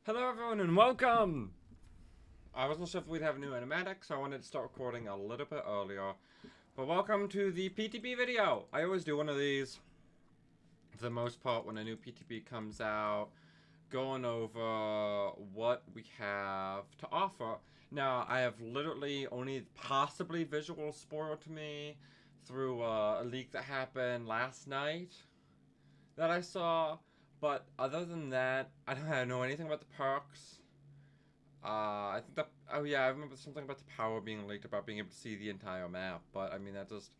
Hello everyone and welcome! I wasn't sure if we'd have a new animatic, so I wanted to start recording a little bit earlier. But welcome to the PTB video! I always do one of these, for the most part, when a new PTB comes out, going over what we have to offer. Now, I have literally only possibly visual spoiled to me through a leak that happened last night that I saw. But other than that, I don't know anything about the perks. I think that, oh yeah, I remember something about the power being leaked about being able to see the entire map, but I mean, that just,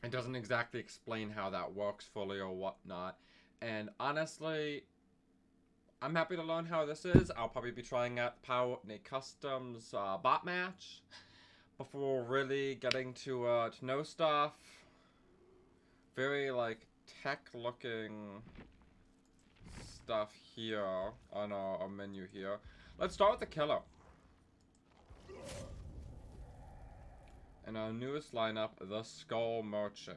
it doesn't exactly explain how that works fully or whatnot. And honestly, I'm happy to learn how this is. I'll probably be trying out the Power in a Customs bot match before really getting to know stuff. Very, like, tech-looking stuff here on our menu here. Let's start with the killer. And our newest lineup, the Skull Merchant.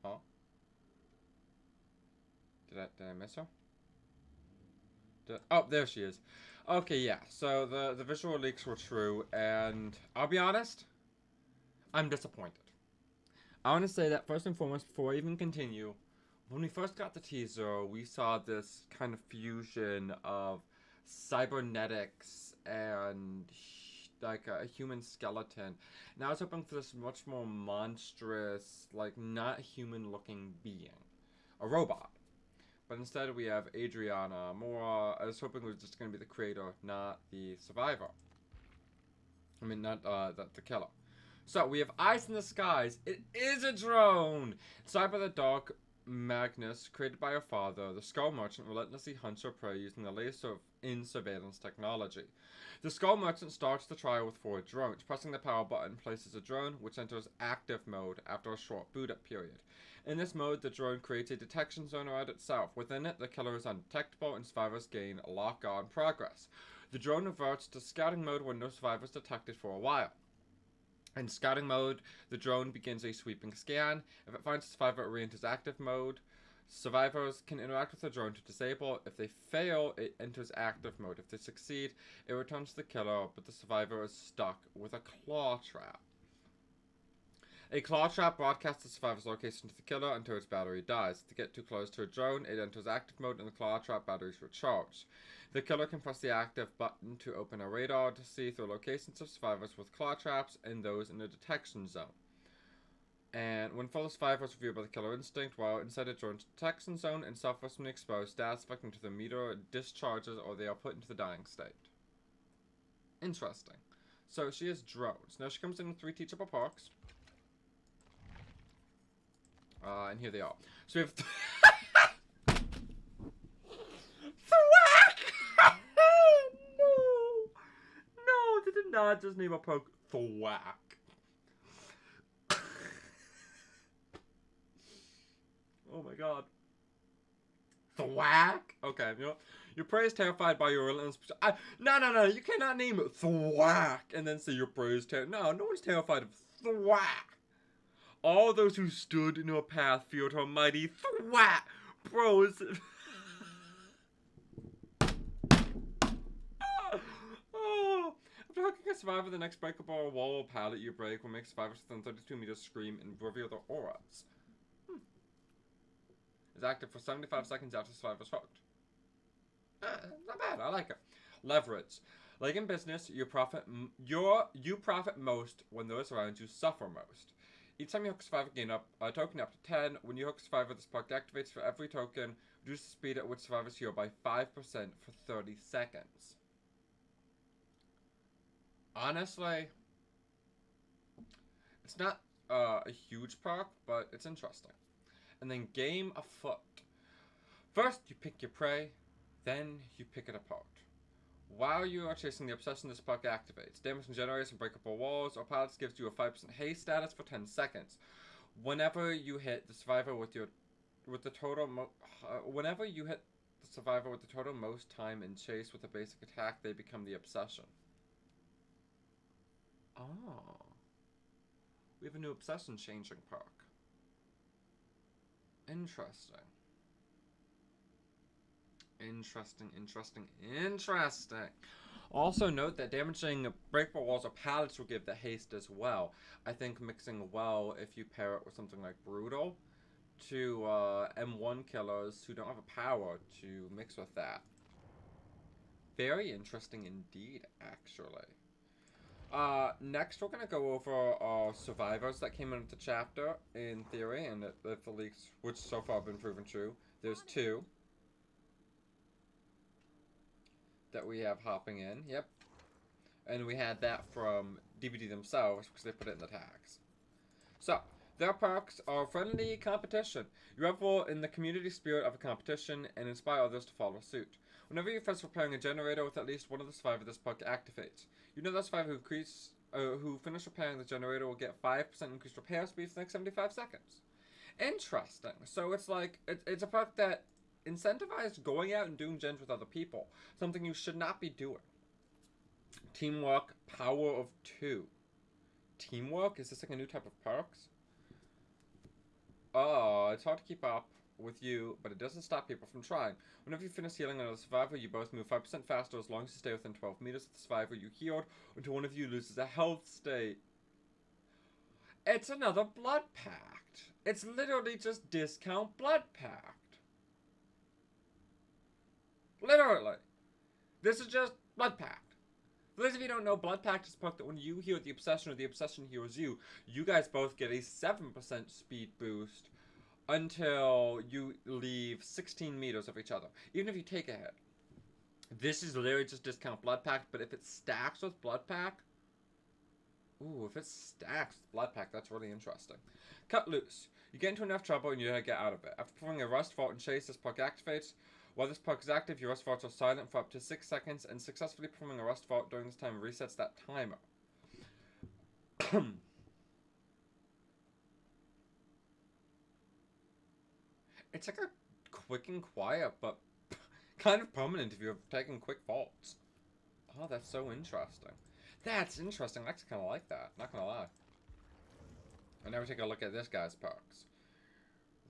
Huh? Did I miss her? Oh, there she is. Okay, yeah. So the visual leaks were true, and I'll be honest, I'm disappointed. I want to say that first and foremost, before I even continue, when we first got the teaser, we saw this kind of fusion of cybernetics and like a human skeleton. And I was hoping for this much more monstrous, like not human looking being. A robot. But instead we have Adriana. More, I was hoping it was just going to be the creator, not the survivor. I mean, not the killer. So, we have Eyes in the Skies. It is a drone! Inside by the dark Magnus, created by her father, the Skull Merchant relentlessly hunts her prey using the latest in surveillance technology. The Skull Merchant starts the trial with 4 drones. Pressing the power button places a drone, which enters active mode after a short boot-up period. In this mode, the drone creates a detection zone around itself. Within it, the killer is undetectable and survivors gain lock-on progress. The drone reverts to scouting mode when no survivors detected for a while. In scouting mode, the drone begins a sweeping scan. If it finds a survivor, it re-enters active mode. Survivors can interact with the drone to disable it. If they fail, it enters active mode. If they succeed, it returns to the killer, but the survivor is stuck with a claw trap. A claw trap broadcasts the survivor's location to the killer until its battery dies. If they get too close to a drone, it enters active mode and the claw trap batteries recharge. The killer can press the active button to open a radar to see through locations of survivors with claw traps and those in the detection zone. And when full survivors reviewed by the killer instinct, while inside a drone's detection zone and suffers from the exposed, status affecting to the meter discharges or they are put into the dying state. Interesting. So she has drones. Now she comes in 3 teachable perks. And here they are. So we have Thwack! No! No, they did not just name a poke Thwack. Oh my god. Thwack? Okay, you know, your prey is terrified by your relentless... No, you cannot name it Thwack and then say your prey is terrified. No one's terrified of Thwack. All those who stood in her path feared her mighty thwack. Bro, is it... Oh. After hooking a survivor, the next breakable wall or pallet you break will make survivors within 32 meters scream and reveal their auras. Is active for 75 seconds after survivor's hooked. Not bad, I like it. Leverage. Like in business, you profit most when those around you suffer most. Each time you hook a survivor, gain a token up to 10. When you hook a survivor, this perk activates for every token. Reduce the speed at which survivors heal by 5% for 30 seconds. Honestly, it's not a huge perk, but it's interesting. And then game afoot. First, you pick your prey, then you pick it apart. While you are chasing the obsession, this perk activates. Damage and generators and breakable walls or pallets gives you a 5% haste status for 10 seconds. Whenever you hit the survivor with the total most time in chase with a basic attack, they become the obsession. Oh. We have a new obsession changing perk. Interesting. Interesting. Also note that damaging breakable walls or pallets will give the haste as well. I think mixing well if you pair it with something like Brutal to M1 killers who don't have a power to mix with that. Very interesting indeed, actually. Next we're going to go over survivors that came into the chapter in theory, and if the leaks, which so far have been proven true. There's 2 that we have hopping in, yep. And we had that from DBD themselves because they put it in the tags. So, their perks are friendly competition. You revel in the community spirit of a competition and inspire others to follow suit. Whenever you finish repairing a generator with at least one of the survivors, this perk activates. You know that survivor who finish repairing the generator will get 5% increased repair speed for the next 75 seconds. Interesting. So it's like, it's a perk that incentivizes going out and doing gens with other people. Something you should not be doing. Teamwork, power of 2. Teamwork? Is this like a new type of perks? Oh, it's hard to keep up with you, but it doesn't stop people from trying. Whenever you finish healing another survivor, you both move 5% faster as long as you stay within 12 meters of the survivor you healed until one of you loses a health state. It's another blood pact. It's literally just discount blood pact. Literally. This is just blood pact. For those of you who don't know, blood pact is a perk that when you heal the obsession or the obsession heals you, you guys both get a 7% speed boost until you leave 16 meters of each other, even if you take a hit. This is literally just discount blood pact, but if it stacks with blood pact, ooh, if it stacks with blood pact, that's really interesting. Cut loose. You get into enough trouble and you gotta get out of it. After performing a rust, vault, and chase, this perk activates. While this perk is active, your rust vaults are silent for up to 6 seconds, and successfully performing a rust vault during this time resets that timer. It's like a quick and quiet, but kind of permanent if you're taking quick vaults. Oh, that's so interesting. That's interesting. I actually kind of like that. Not gonna lie. And now we take a look at this guy's perks.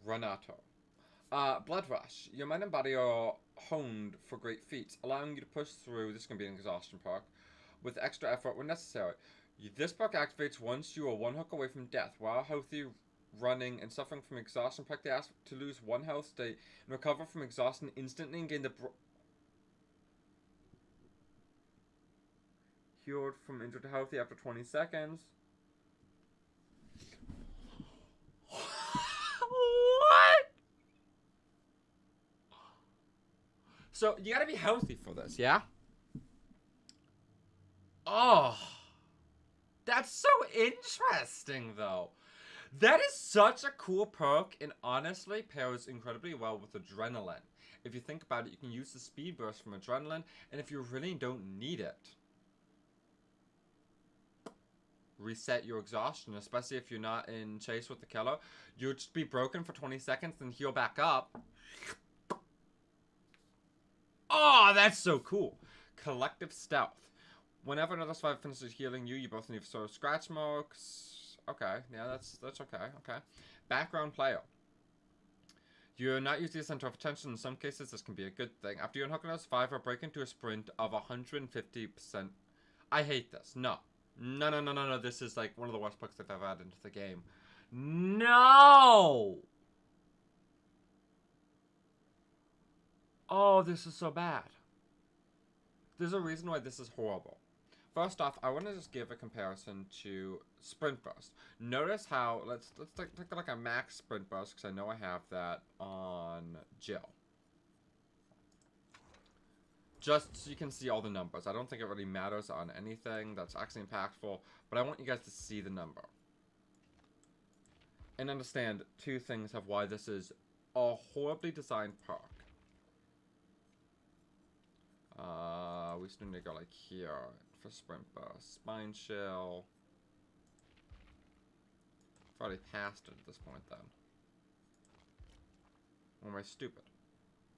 Renato. Blood Rush. Your mind and body are honed for great feats, allowing you to push through, this is going to be an exhaustion perk, with extra effort when necessary. This perk activates once you are 1 hook away from death. While healthy, running, and suffering from exhaustion, perk they ask to lose 1 health state and recover from exhaustion instantly and gain the healed from injured to healthy after 20 seconds. What? So, you gotta be healthy for this, yeah? Oh. That's so interesting, though. That is such a cool perk, and honestly pairs incredibly well with adrenaline. If you think about it, you can use the speed burst from adrenaline, and if you really don't need it, reset your exhaustion, especially if you're not in chase with the killer. You'll just be broken for 20 seconds, then heal back up. Oh, that's so cool. Collective Stealth. Whenever another survivor finishes healing you, you both leave sort of scratch marks. Okay, yeah, that's okay, okay. Background player. You're not usually the center of attention. In some cases, this can be a good thing. After you unhook another survivor, break into a sprint of 150%. I hate this. No. No. This is like one of the worst perks I've ever added into the game. No! Oh, this is so bad. There's a reason why this is horrible. First off, I want to just give a comparison to Sprint Burst. Notice how, let's take like a max Sprint Burst, because I know I have that on Jill. Just so you can see all the numbers. I don't think it really matters on anything that's actually impactful, but I want you guys to see the number. And understand 2 things of why this is a horribly designed perk. We still need to go like here for Sprint Burst. Spine Chill. I've already passed it at this point then. Or am I stupid?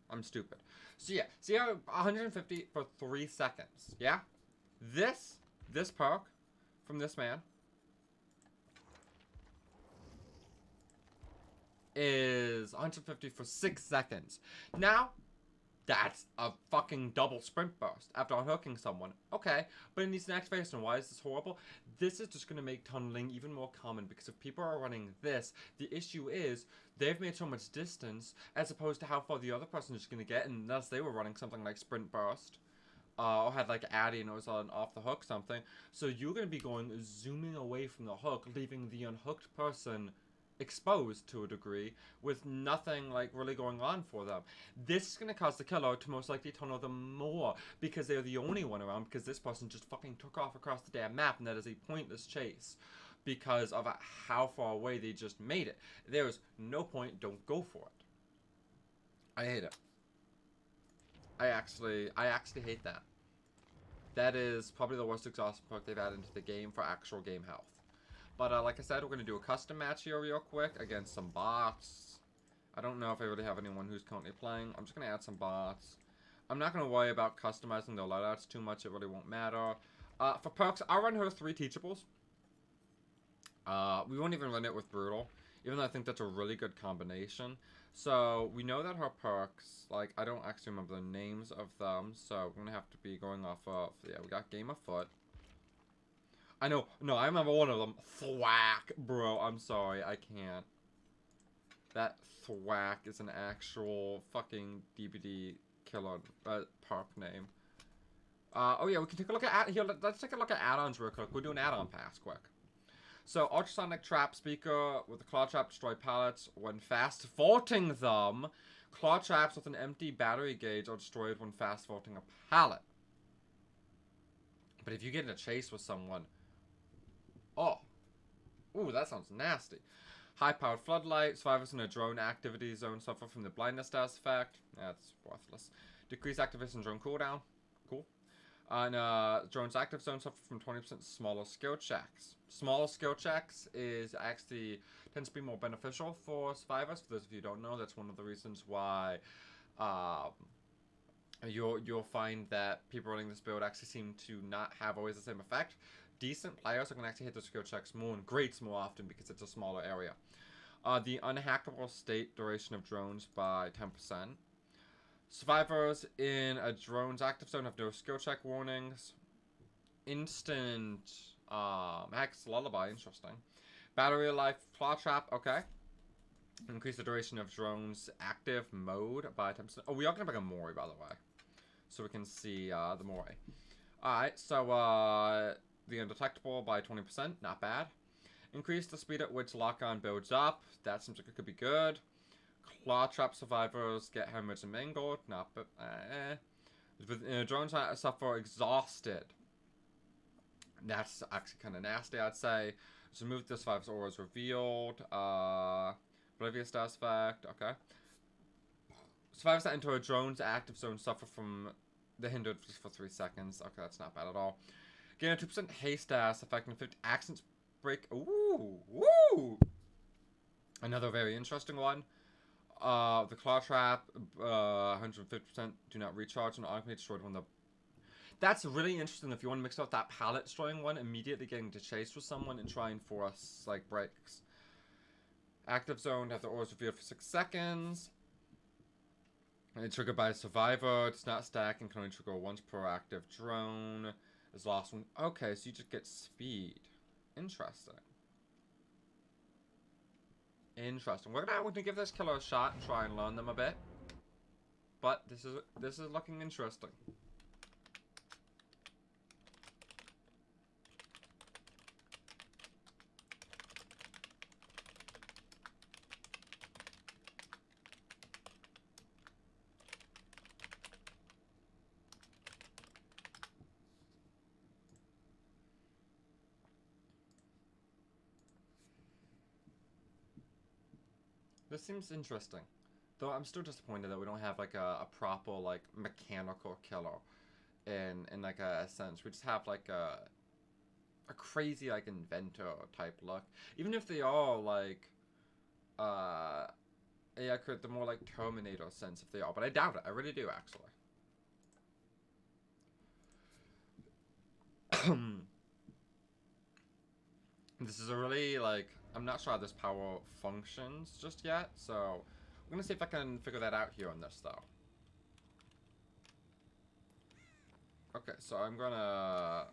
I'm stupid. So yeah, see how 150 for 3 seconds, yeah? This perk from this man is is 150 for 6 seconds. Now, that's a fucking double sprint burst after unhooking someone. Okay, but in these next phases, and why is this horrible? This is just going to make tunneling even more common, because if people are running this, the issue is they've made so much distance as opposed to how far the other person is going to get, unless they were running something like sprint burst. Or had like Addy and it was on off the hook something. So you're going to be zooming away from the hook, leaving the unhooked person exposed to a degree with nothing like really going on for them. This is going to cause the killer to most likely tunnel them more because they're the only one around, because this person just fucking took off across the damn map, and that is a pointless chase because of how far away they just made it. There is no point. Don't go for it. I hate it. I actually hate that. That is probably the worst exhaustion perk they've added into the game for actual game health. But like I said, we're going to do a custom match here real quick against some bots. I don't know if I really have anyone who's currently playing. I'm just going to add some bots. I'm not going to worry about customizing their loadouts too much. It really won't matter. For perks, I'll run her 3 teachables. We won't even run it with Brutal, even though I think that's a really good combination. So, we know that her perks, like, I don't actually remember the names of them, so we're going to have to be going off of, yeah, we got Game of Foot. I know, no, I remember one of them. Thwack, bro, I'm sorry, I can't. That Thwack is an actual fucking DBD killer perk name. Oh yeah, we can take a look at, here, let's take a look at add-ons real quick. We'll do an add-on pass quick. So, ultrasonic trap speaker with a claw trap destroy pallets when fast vaulting them. Claw traps with an empty battery gauge are destroyed when fast vaulting a pallet. But if you get in a chase with someone, oh, ooh, that sounds nasty. High-powered floodlight. Survivors in a drone activity zone suffer from the blindness status effect. That's worthless. Decreased activation drone cooldown. Cool. And drone's active zone suffer from 20% smaller skill checks. Smaller skill checks is actually tends to be more beneficial for survivors. For those of you who don't know, that's one of the reasons why you'll find that people running this build actually seem to not have always the same effect. Decent players are going to actually hit the skill checks more and greats more often because it's a smaller area. The unhackable state duration of drones by 10%. Survivors in a drone's active zone have no skill check warnings. Instant Hex Lullaby, interesting. Battery life claw trap, okay. Increase the duration of drone's active mode by 10%. Oh, we are going to bring a Mori, by the way. So we can see the Mori. Alright, so the undetectable by 20%, not bad. Increase the speed at which lock-on builds up. That seems like it could be good. Claw trap survivors get hemorrhaged and mangled. Not but drones suffer exhausted. That's actually kind of nasty, I'd say. So remove the survivor's auras revealed. Oblivious status effect. Okay. Survivors that enter a drone's active zone suffer from the hindered for 3 seconds. Okay, that's not bad at all. Gain a 2% haste status affecting 50 accents break. Ooh, woo! Another very interesting one. The claw trap, 150% do not recharge and automatically destroyed when the... That's really interesting if you want to mix up that pallet destroying one, immediately getting to chase with someone and trying for us, like, breaks. Active zone, have the auras revealed for 6 seconds. And it's triggered by a survivor. It's not stack and can only trigger once per active drone. Is lost one. Okay, so you just get speed. Interesting. Interesting. We're gonna give this killer a shot and try and learn them a bit. But this is looking interesting. This seems interesting. Though I'm still disappointed that we don't have like a proper like mechanical killer in like a sense. We just have like a crazy like inventor type look. Even if they are like yeah, the more like Terminator sense if they are, but I doubt it. I really do actually. This is a really like, I'm not sure how this power functions just yet, so I'm gonna see if I can figure that out here on this, though. Okay, so I'm gonna...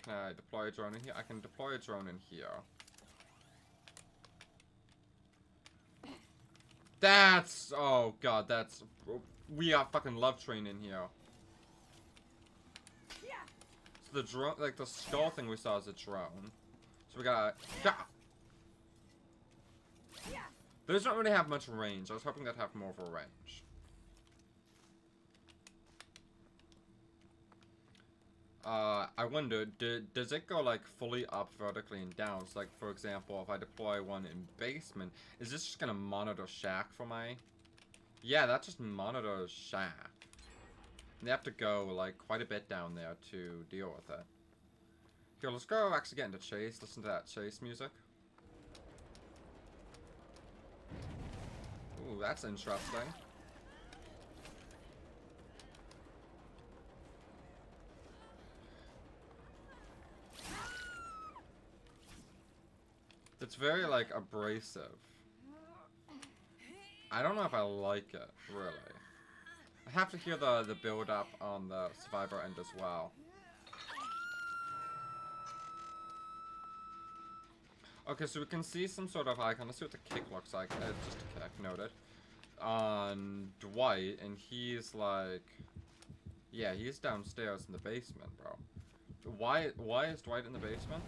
Can I deploy a drone in here? I can deploy a drone in here. That's... Oh, God, that's... We got fucking love train in here. So the drone... Like, the skull thing we saw is a drone. So we got... Those don't really have much range. I was hoping they'd have more of a range. I wonder, does it go, like, fully up vertically and down? So, like, for example, if I deploy one in basement, is this just gonna monitor shack for my... Yeah, that just monitors shack. And they have to go, like, quite a bit down there to deal with it. Here, let's go actually get into chase. Listen to that chase music. Ooh, that's interesting. It's very, like, abrasive. I don't know if I like it, really. I have to hear the build-up on the survivor end as well. Okay, so we can see some sort of icon. Let's see what the kick looks like. Just a kick, noted. On Dwight, and he's like... Yeah, he's downstairs in the basement, bro. Why is Dwight in the basement?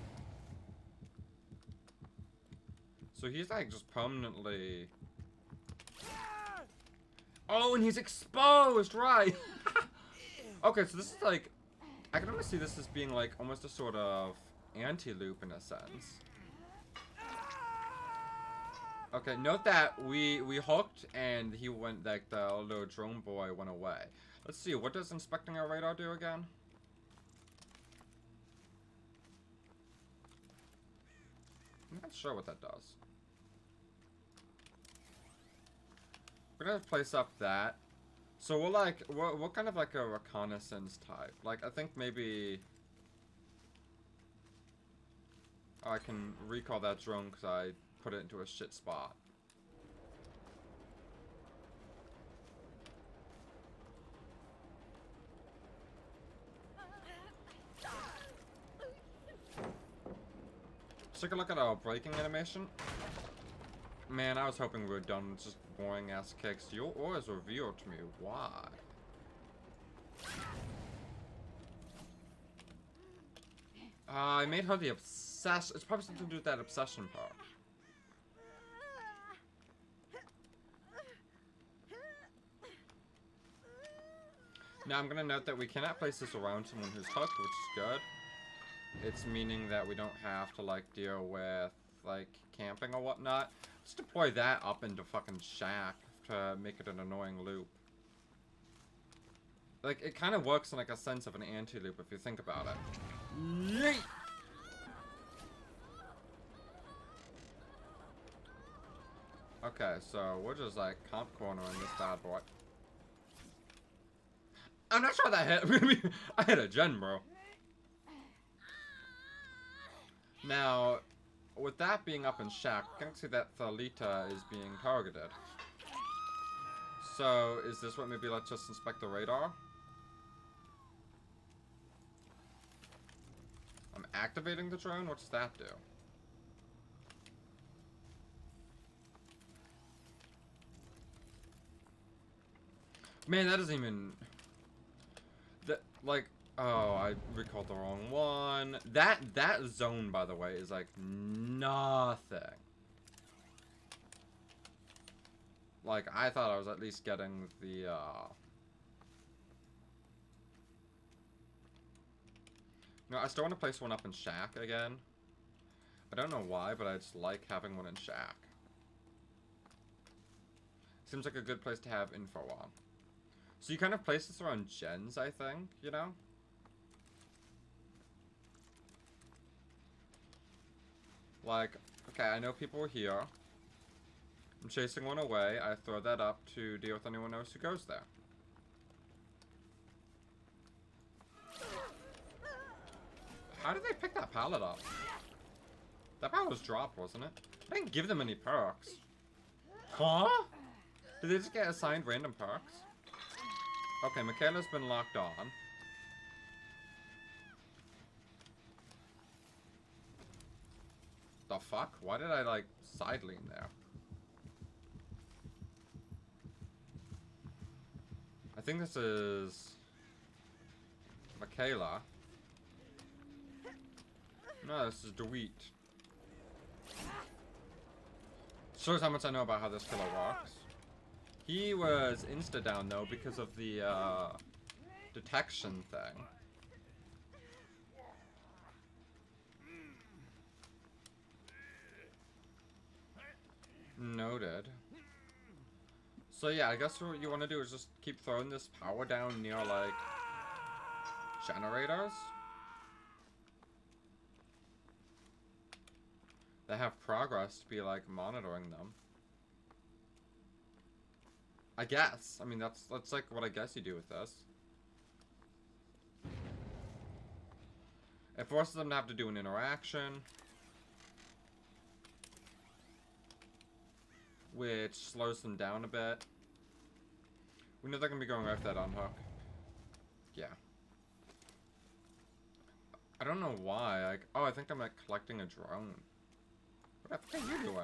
So he's like just permanently... Oh, and he's exposed, right? Okay, so this is like... I can almost see this as being like almost a sort of anti-loop in a sense. Okay, note that we hooked and he went, like, the little drone boy went away. Let's see, what does inspecting our radar do again? I'm not sure what that does. We're gonna place up that. So we're like, we're kind of like a reconnaissance type. Like, I think maybe... Oh, I can recall that drone because I put it into a shit spot. Let's take a look at our braking animation. Man, I was hoping we were done with just boring ass kicks. Your aura's revealed to me. Why? I made her the obsession. It's probably something to do with that obsession part. Now I'm gonna note that we cannot place this around someone who's hooked, which is good. It's meaning that we don't have to, like, deal with, like, camping or whatnot. Let's deploy that up into fucking shack to make it an annoying loop. Like, it kind of works in, like, a sense of an anti-loop if you think about it. Yeet! Okay, so we're just, like, comp cornering this bad boy. I'm not sure that hit. I hit a gen, bro. Now, with that being up in shack, I can see that Thalita is being targeted. So, is this what maybe let's just inspect the radar? I'm activating the drone? What does that do? Man, that doesn't even... That, like... Oh, I recalled the wrong one. That zone, by the way, is like nothing. Like, I thought I was at least getting the, No, I still want to place one up in shack again. I don't know why, but I just like having one in shack. Seems like a good place to have info on. So you kind of place this around gens, I think, you know? Like, okay, I know people are here. I'm chasing one away. I throw that up to deal with anyone else who goes there. How did they pick that pallet up? That pallet was dropped, wasn't it? I didn't give them any perks. Huh? Did they just get assigned random perks? Okay, Michaela's been locked on. The fuck? Why did I, like, side lean there? I think this is... Michaela. No, this is DeWeet. Shows how much I know about how this killer works. He was insta-down, though, because of the, detection thing. Noted. So yeah, I guess what you want to do is just keep throwing this power down near, like, generators that have progress to be, like, monitoring them. I guess. I mean, that's like what I guess you do with this. It forces them to have to do an interaction, which slows them down a bit. We know they're gonna be going right for that unhook. Yeah. I don't know why. Like, oh, I think I'm like collecting a drone. What the fuck are you doing?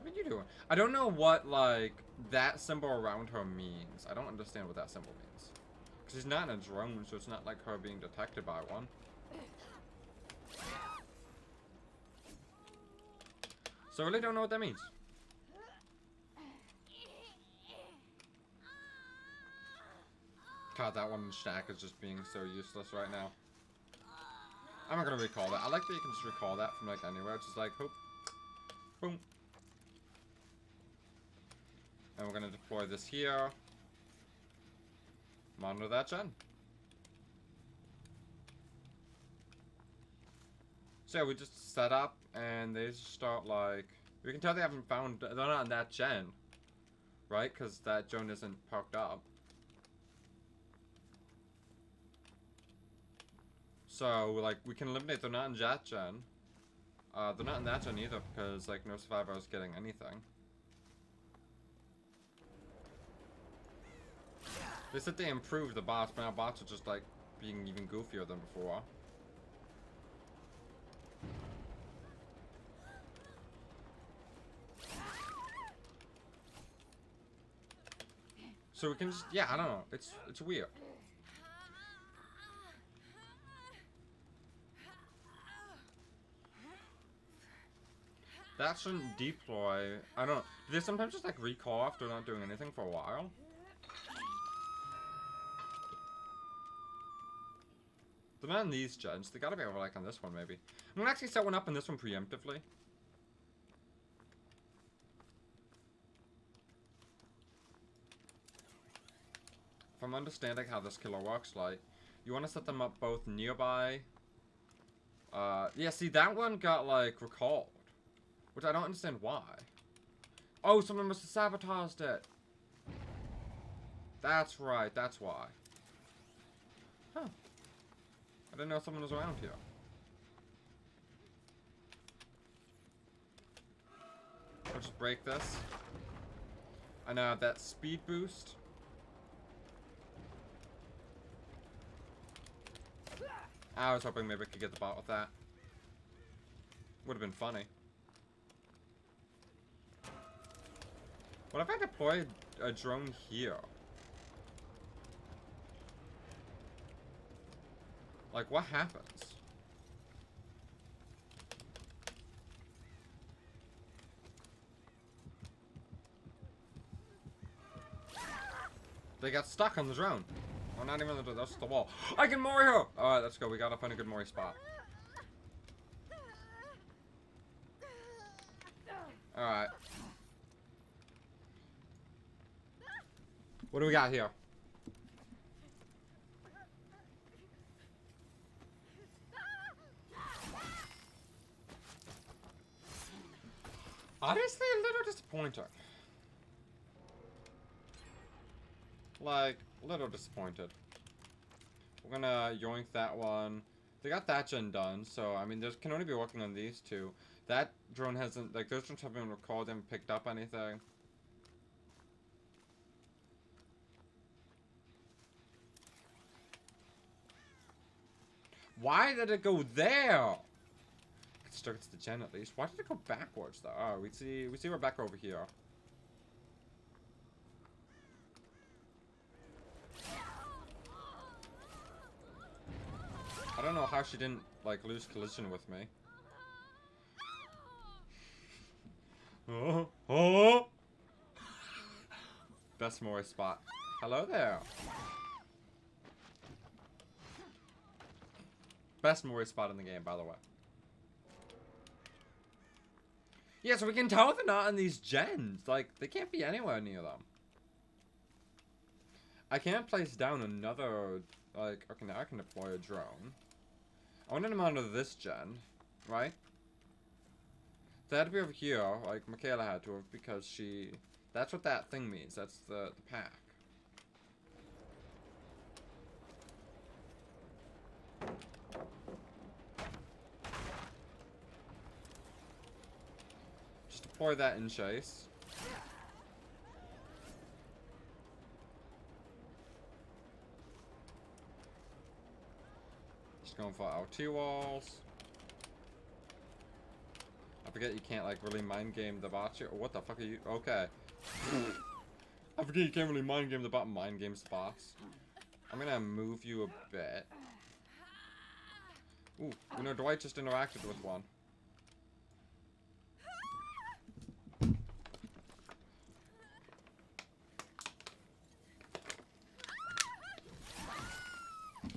What are you doing? I don't know what, like, that symbol around her means. I don't understand what that symbol means. Because she's not in a drone, so it's not like her being detected by one. So I really don't know what that means. God, that one stack is just being so useless right now. I'm not gonna recall that. I like that you can just recall that from, like, anywhere. It's just like, hoop, boom. And we're gonna deploy this here. Monitor that gen. So yeah, we just set up and they just start, like, we can tell they haven't found, they're not on that gen, right? Because that gen isn't parked up. So, like, we can eliminate, they're not in that gen. They're not in that gen either because, like, no survivor is getting anything. They said they improved the bots, but now bots are just, like, being even goofier than before. So we can just, yeah, I don't know. It's weird. That shouldn't deploy. I don't know. Do they sometimes just, like, recall after not doing anything for a while? They're not in these gens. They gotta be over, like, on this one, maybe. I'm gonna actually set one up on this one preemptively. If I'm understanding how this killer works, like, you want to set them up both nearby. Yeah, see, that one got, like, recalled. Which I don't understand why. Oh, someone must have sabotaged it. That's right, that's why. Huh. I didn't know someone was around here. I'll just break this. I now have that speed boost. I was hoping maybe I could get the bot with that. Would have been funny. What if I deploy a drone here? Like, what happens? They got stuck on the drone. Oh, not even the, that's the wall. I can Mori her! Alright, let's go. We gotta find a good Mori spot. Alright. What do we got here? Honestly, a little disappointed. Like, a little disappointed. We're gonna yoink that one. They got that gen done, so, I mean, there can only be working on these two. That drone hasn't, like, those drones haven't been recalled and picked up anything. Why did it go there? It starts the gen at least. Why did it go backwards though? Oh, we see we're back over here. I don't know how she didn't like lose collision with me. Oh, oh! Best Mori spot. Hello there. Best Mori spot in the game, by the way. Yeah, so we can tell they're not on these gens. Like, they can't be anywhere near them. I can't place down another, like, okay, now I can deploy a drone. I wanted them onto this gen, right? They had to be over here, like Michaela had to have, because she... That's what that thing means. That's the pack. Just deploy that in chase. Just going for LT walls. I forget you can't like really mind game the bots here. What the fuck are you? Okay. I forget you can't really mind game the bot. Mind games the bots. I'm gonna move you a bit. Ooh, you know, Dwight just interacted with one.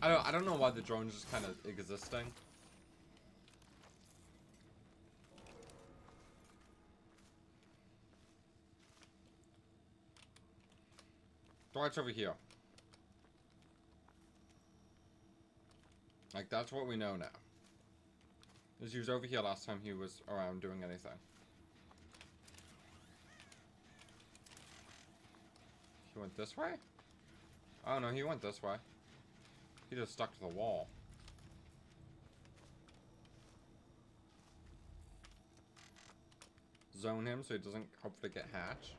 I don't know why the drone's just kind of existing. Dwight's over here. Like, that's what we know now. Because he was over here last time he was around doing anything. He went this way? Oh no, he went this way. He just stuck to the wall. Zone him so he doesn't hopefully get hatched.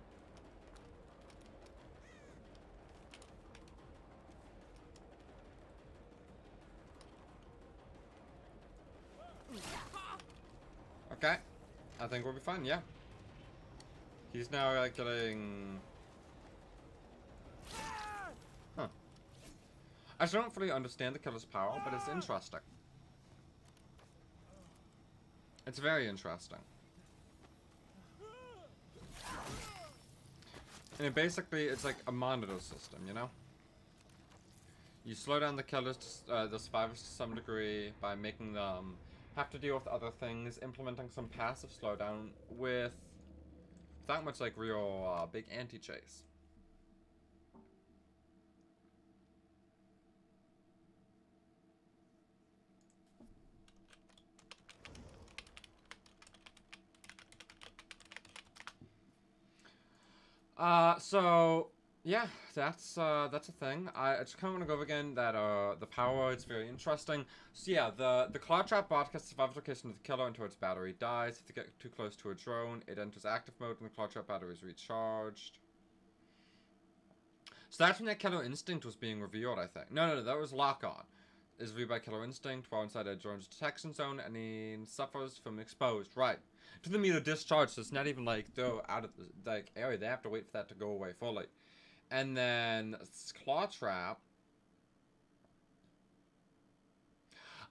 Okay. I think we'll be fine, yeah. He's now like getting... Huh. I still don't fully understand the killer's power, but it's interesting. It's very interesting. And it basically, it's like a monitor system, you know? You slow down the killers, the survivors to some degree, by making them have to deal with other things, implementing some passive slowdown with that much like real big anti-chase. So yeah, that's a thing. I just kind of want to go over again that the power is very interesting. So yeah, the cloud trap broadcasts survival location of the killer until its battery dies. If they get too close to a drone, it enters active mode and the cloud trap battery is recharged. So that's when that killer instinct was being revealed, I think. No, that was lock on. Is reviewed by killer instinct while inside a drone's detection zone, and he suffers from exposed. Right. To the meter discharge, so it's not even like they're out of the like area. They have to wait for that to go away fully. And then claw trap.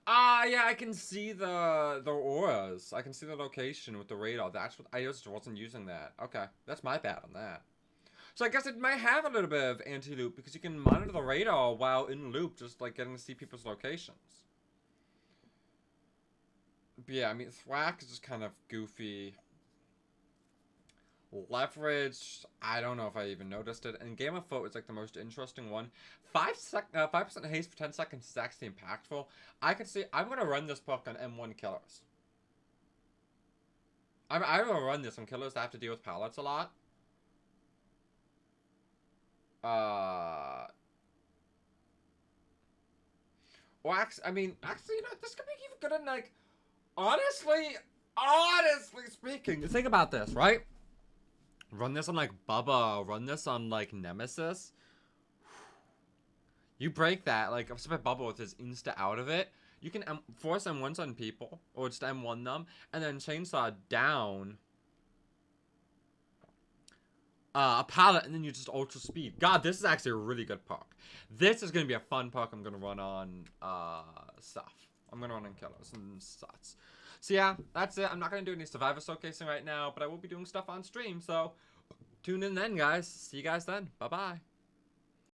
Yeah, I can see the auras. I can see the location with the radar. That's what I just wasn't using that. Okay, that's my bad on that. So I guess it might have a little bit of anti-loop because you can monitor the radar while in loop, just like getting to see people's locations. But yeah, I mean, Thwack is just kind of goofy. Leverage, I don't know if I even noticed it. And Game of Foot is like the most interesting one. 5% haste for 10 seconds is actually impactful. I could see, I'm going to run this book on M1 killers. I'm going to run this on killers that have to deal with pallets a lot. Or actually, I mean, actually, you know, this could be even good in, like, honestly, honestly speaking, think about this, right? Run this on like Bubba, run this on like Nemesis. You break that, like especially Bubba with his insta out of it. You can force M1s on people, or just M1 them, and then chainsaw down a pallet, and then you just ultra speed. God, this is actually a really good perk. This is gonna be a fun perk I'm gonna run on stuff. I'm gonna run on killers and such. So yeah, that's it. I'm not gonna do any survivor showcasing right now, but I will be doing stuff on stream. So tune in then, guys. See you guys then. Bye bye.